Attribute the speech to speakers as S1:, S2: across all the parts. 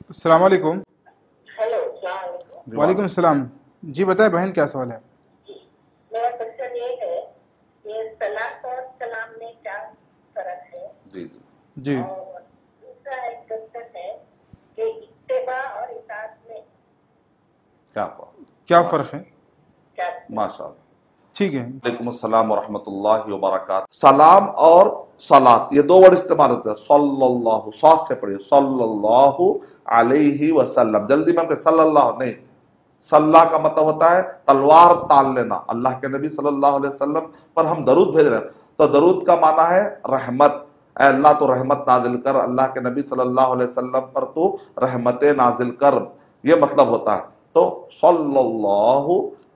S1: السلام علیکم.
S2: ہیلو، السلام علیکم.
S1: وعلیکم السلام. جی بتائیں بہن کیا سوال ہے؟
S2: میرا کوشچن یہ ہے کہ صلاۃ اور سلام میں کیا فرق ہے؟
S3: جی
S1: جی
S2: اور دوسرا ایک کوشچن ہے کہ اتباع اور اطاعت میں
S1: کیا فرق ہے؟
S2: کیا؟
S3: ماشاء اللہ.
S1: ٹھیک ہے.
S3: وعلیکم السلام ورحمۃ اللہ وبرکاتہ. سلام اور صلاۃ یہ دو ورڈ استعمال ہوتے ہیں. صلی اللہ، صاد سے پڑھیے، صلی اللہ علیہ وسلم. جلدی میں کہ صلی اللہ نہیں. صلی کا مطلب ہوتا ہے تلوار تان لینا. اللہ کے نبی صلی اللہ علیہ وسلم پر ہم درود بھیج رہے ہیں تو درود کا معنی ہے رحمت. اے اللہ تو رحمت نازل کر، اللہ کے نبی صلی اللہ علیہ وسلم پر تو رحمت نازل کر، یہ مطلب ہوتا ہے. تو صلی اللہ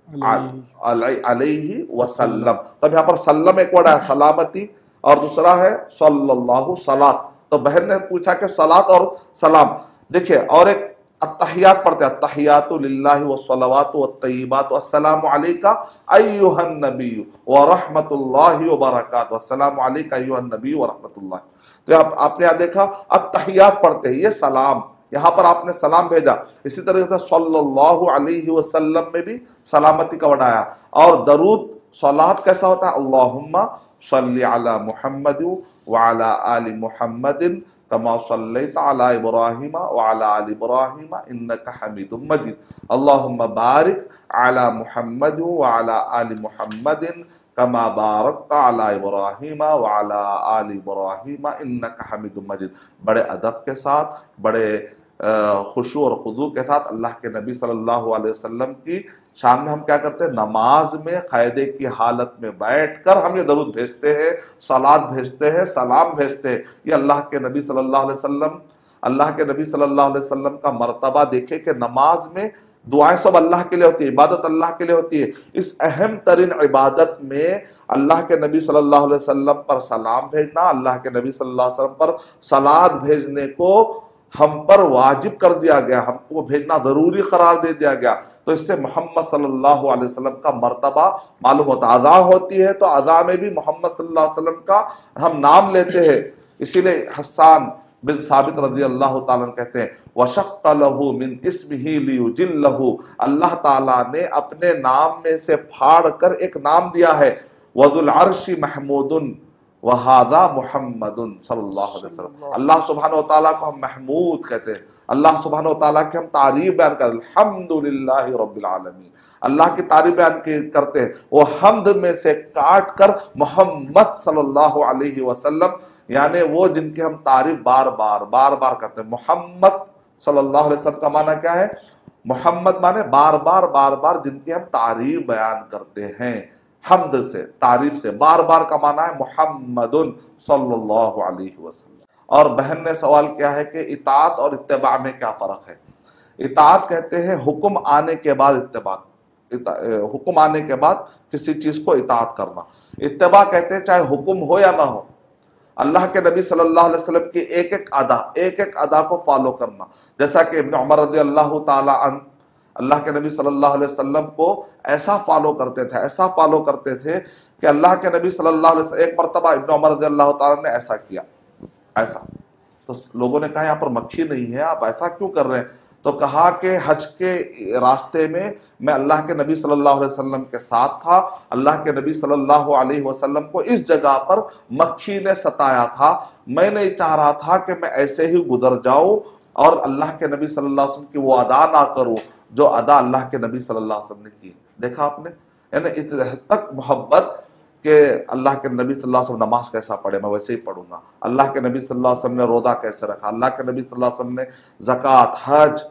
S3: علیہ وسلم. تب یہاں پر سلم ایک ورڈ ہے سلامتی، اور دوسرا ہے صلی اللہ صلاۃ. تو بہن نے پوچھا کہ صلاۃ اور سلام. دیکھیے اور ایک التحیات پڑھتے ہیں، التحیات للہ والصلوات والطیبات السلام علیکہ ایھا النبی ورحمۃ اللہ وبرکاتہ. السلام علیکہ ایھا النبی ورحمۃ اللہ. تو آپ نے یہاں دیکھا التحیات پڑھتے ہیں، یہ سلام، یہاں پر آپ نے سلام بھیجا. اسی طرح صلی اللہ علیہ وسلم میں بھی سلامتی کا ورڈ آیا. اور درود صلاۃ کیسا ہوتا ہے؟ اللہم صلی علی محمد وعلی آل محمد کما صلیت علی ابراہیم وعلی آل ابراہیم انک حمید مجید. اللہم بارک علی محمد وعلی آل محمد کما بارکت علی ابراہیم وعلی آل ابراہیم انک حمید مجید. بڑے ادب کے ساتھ، بڑے خشوع اور خضوع کے ساتھ اللہ کے نبی صلی اللہ علیہ وسلم کی شان میں ہم کیا کرتے ہیں؟ نماز میں قاعدے کی حالت میں بیٹھ کر ہم یہ درود بھیجتے ہیں، صلاۃ بھیجتے ہیں، سلام بھیجتے ہیں. یہ اللہ کے نبی صلی اللہ علیہ وسلم، اللہ کے نبی صلی اللہ علیہ وسلم کا مرتبہ دیکھے کہ نماز میں دعائیں سب اللہ کے لیے ہوتی ہے، عبادت اللہ کے لیے ہوتی ہے. اس اہم ترین عبادت میں اللہ کے نبی صلی اللہ علیہ وسلم پر سلام بھیجنا، اللہ کے نبی صلی اللہ علیہ وسلم پر صلاۃ بھیجنے کو ہم پر واجب کر دیا گیا، ہم کو بھیجنا ضروری قرار دے دیا گیا. تو اس سے محمد صلی اللہ علیہ وسلم کا مرتبہ معلوم ہوتا ہے. اذان ہوتی ہے تو اذان میں بھی محمد صلی اللہ علیہ وسلم کا ہم نام لیتے ہیں. اسی لیے حسان بن ثابت رضی اللہ تعالیٰ عنہ کہتے ہیں وَشَقَّ لَهُ مِنْ اسْمِهِ لِيُجِلَّهُ. اللہ تعالیٰ نے اپنے نام میں سے پھاڑ کر ایک نام دیا ہے وَذُو الْعَرْشِ مَحْمُودٌ وَهَذَا مُحَمَّدٌ صلی اللہ علیہ وسلم. اللہ سبحانہ وتعالیٰ کو ہم محمود کہتے ہیں، اللہ سبحانہ وتعالیٰ کی ہم تعریف بیان کرتے ہیں. الحمدللہ رب العالمین، اللہ کی تعریف بیان کرتے ہیں. وہ حمد میں سے کاٹ کر محمد صلی اللہ علیہ وسلم، یعنی وہ جن کی ہم تعریف بار بار کرتے ہیں. محمد صلی اللہ علیہ وسلم کا معنی کیا ہے؟ محمد معنی بار بار جن کی ہم تعریف بیان کرتے ہیں. حمد سے، تعریف سے، بار بار کا معنی ہے محمد صلی اللہ علیہ وسلم. اور بہن نے سوال کیا ہے کہ اطاعت اور اتباع میں کیا فرق ہے؟ اطاعت کہتے ہیں حکم آنے کے بعد اتباع، حکم آنے کے بعد کسی چیز کو اطاعت کرنا. اتباع کہتے ہیں چاہے حکم ہو یا نہ ہو، اللہ کے نبی صلی اللہ علیہ وسلم کی ایک ایک ادا کو فالو کرنا. جیسا کہ ابن عمر رضی اللہ تعالی عنہ اللہ کے نبی صلی اللہ علیہ وسلم کو ایسا فالو کرتے تھے کہ اللہ کے نبی صلی اللہ علیہ وسلم، ایک مرتبہ ابن عمر رضی اللہ تعالیٰ نے ایسا کیا، ایسا تو لوگوں نے کہا یہاں پر مکھی نہیں ہے، آپ ایسا کیوں کر رہے ہیں؟ تو کہا کہ حج کے راستے میں اللہ کے نبی صلی اللہ علیہ وسلم کے ساتھ تھا. اللہ کے نبی صلی اللہ علیہ وسلم کو اس جگہ پر مکھی نے ستایا تھا. میں نہیں چاہ رہا تھا کہ میں ایسے ہی گزر جاؤں اور اللہ کے نبی صلی اللہ علیہ وسلم کی وہ ادا نہ کروں جو ادا اللہ کے نبی صلی اللہ علیہ وسلم نے کی. دیکھا آپ نے، یعنی اس حد تک محبت کہ اللہ کے نبی صلی اللہ علیہ وسلم نماز کیسا پڑھے میں ویسے ہی پڑھوں گا. اللہ کے نبی صلی اللہ علیہ وسلم نے روزہ کیسے رکھا، اللہ کے نبی صلی اللہ علیہ وسلم نے زکوٰۃ، حج،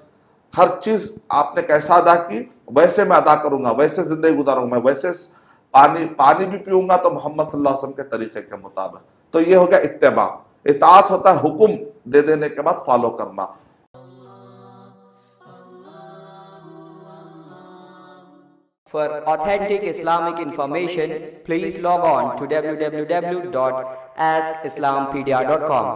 S3: ہر چیز آپ نے کیسا ادا کی ویسے میں ادا کروں گا، ویسے زندگی گزاروں گا. میں ویسے پانی بھی پیوں گا تو محمد صلی اللہ علیہ وسلم کے طریقے کے مطابق. تو یہ ہو گیا اتباع. اطاعت ہوتا ہے حکم دے دینے کے بعد فالو کرنا.
S4: For authentic Islamic information, please log on to www.askislampedia.com.